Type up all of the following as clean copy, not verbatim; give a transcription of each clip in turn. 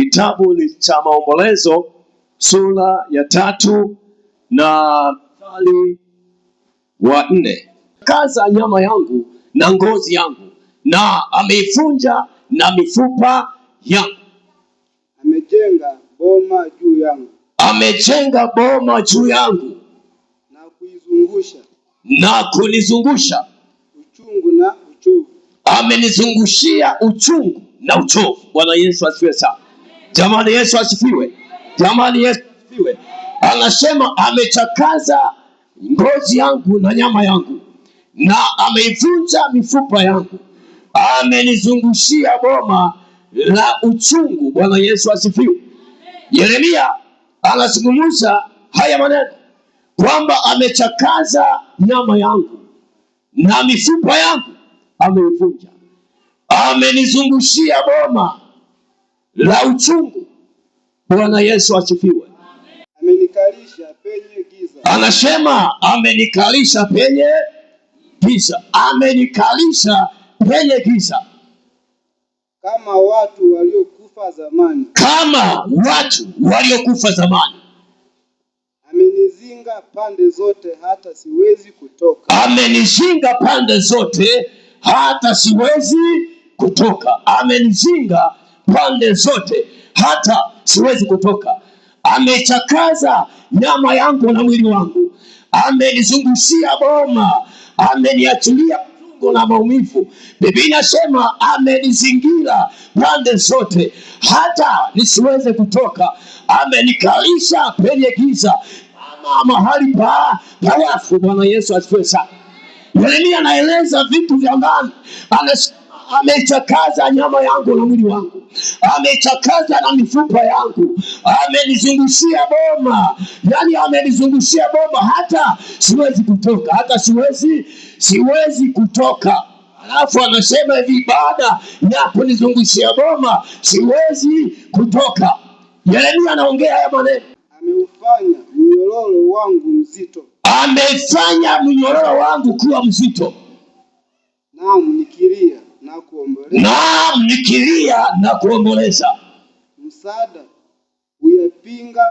Kitabu cha Maombolezo sura ya 3 na mstari wa 4. Kaza nyama yangu na ngozi yangu, na ameifunja na mifupa yangu. Amejenga boma juu yangu, amejenga boma juu yangu, na kunizungusha uchungu na uchovu. Amenizungushia uchungu na uchovu. Bwana Yesu asifiwe sana. Jamani, Yesu asifiwe. Jamani, Yesu asifiwe. Anasema amechakaza ngozi yangu na nyama yangu, na ameivunja mifupa yangu. Amenizungushia boma la uchungu. Bwana Yesu asifiwe. Yeremia anazungumza haya maneno kwamba amechakaza nyama yangu na mifupa yangu ameivunja. Amenizungushia boma la uchungu. Bwana Yesu asifiwe. Amenikalisha penye giza. Anasema amenikalisha penye giza. Amenikalisha penye giza. Kama watu waliokufa zamani. Kama watu waliokufa zamani. Amenizinga pande zote hata siwezi kutoka. Amenizinga pande zote hata siwezi kutoka. Amenizinga pande zote hata siwezi kutoka. Amechakaza nyama yangu na mwili wangu. Amenizungushia boma. Ameniachilia uchungu na maumivu. Biblia inasema amenizingira pande zote hata nisiweze kutoka. Amenikalisha penye giza kama mahali pa wafu. Bwana Yesu asifiwe sana. Yeremia anaeleza vitu vya ndani. Anasema amechakaza nyama yangu na mwili wangu. Amechakaza na mifupa yangu. Amenizungushia boma. Yani amenizungushia boma hata siwezi kutoka. Hata siwezi kutoka. Alafu anasema hivi, baada ya kunizungushia boma siwezi kutoka. Yeremia anaongea haya maneno. Ameufanya mnyororo wangu mzito. Amefanya mnyororo wangu kuwa mzito. Naam, nikilia na kuomboleza. Naam, nikilia na kuomboleza. Msaada huyapinga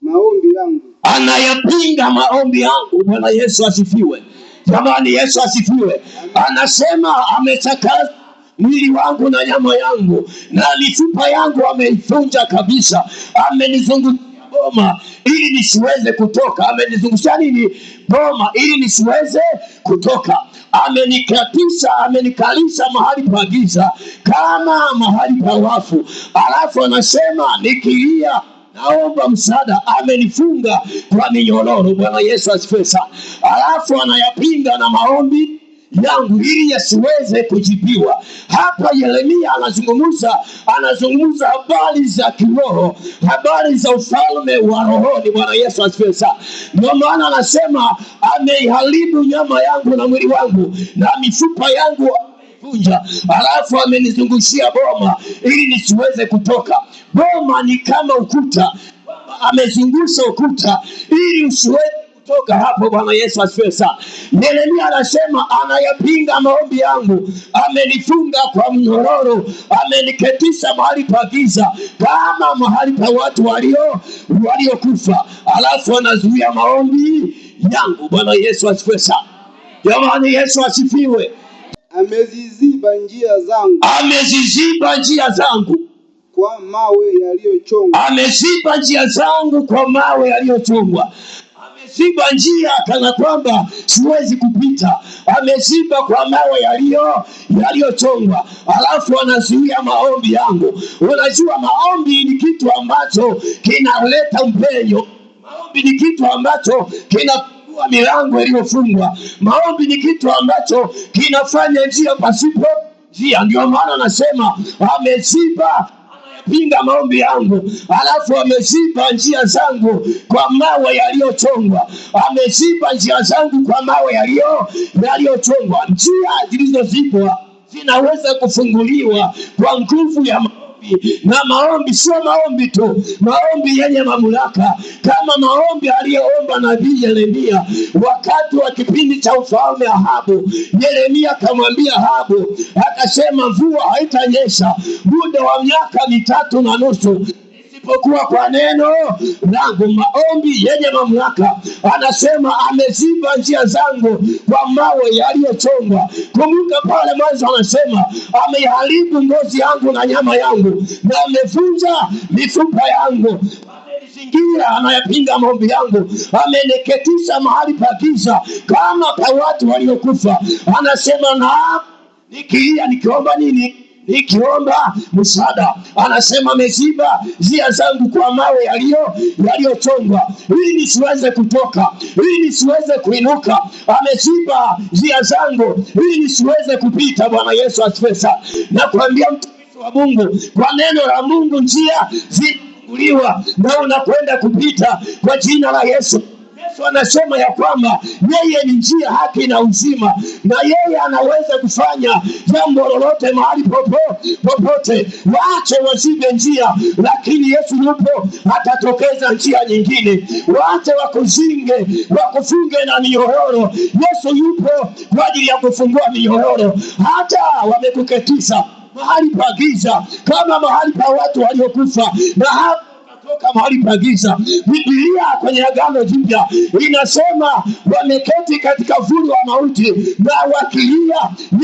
maombi yangu. Anayapinga maombi yangu. Bwana Yesu asifiwe. Jamani, Yesu asifiwe. Anasema amechakaza mwili wangu na nyama yangu na mifupa yangu ameifunja kabisa. Amenizungushia boma ili nisiweze kutoka. Amenizungusha nini? Boma ili nisiweze kutoka. Amenikalisha mahali pa giza kama mahali pa wafu. Alafu anasema nikilia naomba msaada. Amenifunga kwa minyororo. Bwana Yesu asifiwe sana. Alafu anayapinga na maombi yangu ili yasiweze kujibiwa. Hapa Yeremia anazungumza habari za kiroho, habari za ufalme wa rohoni. Bwana Yesu asifiwe sana. Ndio maana anasema ameiharibu nyama yangu na mwili wangu na mifupa yangu ameivunja. Alafu amenizungushia boma ili nisiweze kutoka. Boma ni kama ukuta. Amezungusha ukuta ili usiweze kutoka hapo. Bwana Yesu asifiwe sana. Yeremia anasema anayapinga maombi yangu. Amenifunga kwa mnyororo. Ameniketisha mahali pa giza kama mahali pa watu waliokufa. Alafu anazuia maombi yangu. Bwana Yesu asifiwe sana. Jamani, Yesu asifiwe. Ameziziba njia zangu. Ameziziba njia zangu kwa mawe yaliyochongwa. Ameziba njia zangu kwa mawe yaliyochongwa. Ameziba njia kana kwamba siwezi kupita. Ameziba kwa mawe yaliyochongwa. Alafu anazuia maombi yangu. Unajua, maombi ni kitu ambacho kinaleta mpenyo. Maombi ni kitu ambacho kinafungua milango iliyofungwa. Maombi ni kitu ambacho kinafanya njia pasipo njia. Ndio maana anasema ameziba, pinga maombi yangu. Alafu ameziba njia zangu kwa mawe yaliyochongwa. Ameziba njia zangu kwa mawe yaliyochongwa. Njia zilizozibwa zinaweza kufunguliwa kwa nguvu ya maombi. Na maombi sio maombi tu, maombi yenye mamlaka, kama maombi aliyoomba nabii Yeremia wakati wa kipindi cha ufalme Ahabu. Yeremia akamwambia Ahabu, akasema mvua haitanyesha muda wa miaka 3.5. isipokuwa kwa neno langu. Maombi yenye mamlaka. Anasema ameziba njia zangu kwa mawe yaliyochongwa. Kumbuka pale mwanzo anasema ameharibu ngozi yangu na nyama yangu, na amevunja mifupa yangu. Amenizingira, anayapinga maombi yangu. Ameniketisha mahali pa giza kama pa watu waliokufa. Anasema na nikilia nikiomba nini? Nikiomba msaada. Anasema ameziba njia zangu kwa mawe yaliyochongwa, ili nisiweze kutoka, ili nisiweze kuinuka. Ameziba njia zangu ili nisiweze kupita. Bwana Yesu asifiwe sana. Nakwambia mtumishi wa Mungu, kwa neno la Mungu njia zifunguliwa na unakwenda kupita kwa jina la Yesu. Yesu anasema ya kwamba yeye ni njia, haki na uzima, na yeye anaweza kufanya jambo lolote mahali popote. Waache wazibe njia, lakini Yesu yupo, atatokeza njia nyingine. Waache wakufunge na minyororo. Yesu yupo kwa ajili ya kufungua minyororo. Hata wamekuketisha mahali pa giza kama mahali pa watu waliokufa, na hapo toka mahali pa giza. Biblia kwenye Agano Jipya inasema wameketi katika vuli wa mauti na wakilia.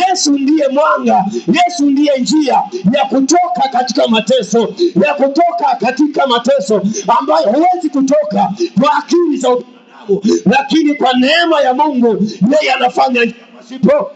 Yesu ndiye mwanga, Yesu ndiye njia ya kutoka katika mateso, ya kutoka katika mateso ambayo huwezi kutoka kwa akili za ubinadamu, lakini kwa neema ya Mungu yeye anafanya pasipo